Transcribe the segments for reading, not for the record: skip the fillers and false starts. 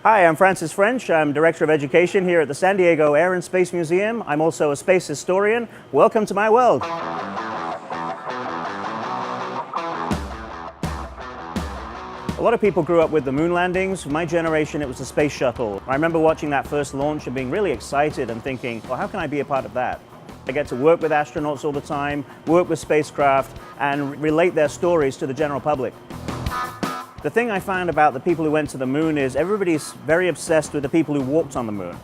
Hi, I'm Francis French. I'm Director of Education here at the San Diego Air and Space Museum. I'm also a space historian. Welcome to my world. A lot of people grew up with the moon landings. For my generation, it was the space shuttle. I remember watching that first launch and being really excited and thinking, well, how can I be a part of that? I get to work with astronauts all the time, work with spacecraft, and relate their stories to the general public. The thing I found about the people who went to the moon is everybody's very obsessed with the people who walked on the moon.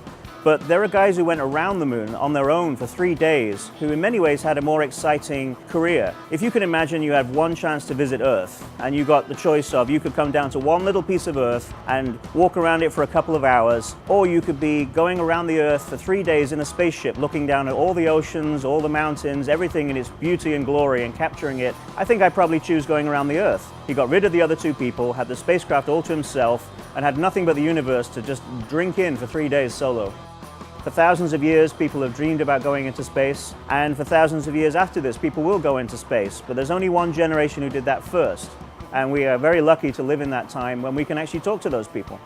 But there are guys who went around the moon on their own for 3 days who in many ways had a more exciting career. If you can imagine you had one chance to visit Earth and you got the choice of you could come down to one little piece of Earth and walk around it for a couple of hours, or you could be going around the Earth for 3 days in a spaceship looking down at all the oceans, all the mountains, everything in its beauty and glory and capturing it, I think I'd probably choose going around the Earth. He got rid of the other two people, had the spacecraft all to himself, and had nothing but the universe to just drink in for 3 days solo. For thousands of years, people have dreamed about going into space, and for thousands of years after this, people will go into space. But there's only one generation who did that first, and we are very lucky to live in that time when we can actually talk to those people.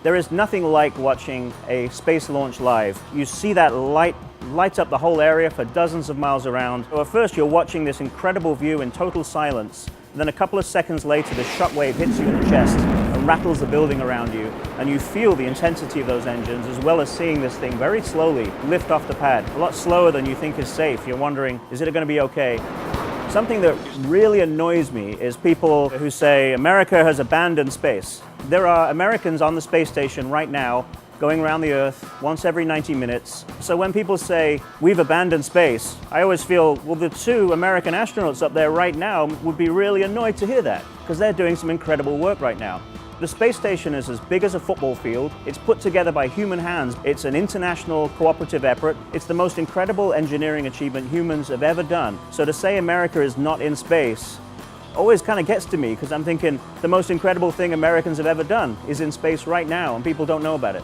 There is nothing like watching a space launch live. You see that light up the whole area for dozens of miles around. So at first, you're watching this incredible view in total silence. Then a couple of seconds later, the shockwave hits you in the chest and rattles the building around you, and you feel the intensity of those engines, as well as seeing this thing very slowly lift off the pad, a lot slower than you think is safe. You're wondering, is it going to be okay? Something that really annoys me is people who say America has abandoned space. There are Americans on the space station right now going around the Earth once every 90 minutes. So when people say, we've abandoned space, I always feel, well, the two American astronauts up there right now would be really annoyed to hear that, because they're doing some incredible work right now. The space station is as big as a football field. It's put together by human hands. It's an international cooperative effort. It's the most incredible engineering achievement humans have ever done. So to say America is not in space always kind of gets to me, because I'm thinking the most incredible thing Americans have ever done is in space right now, and people don't know about it.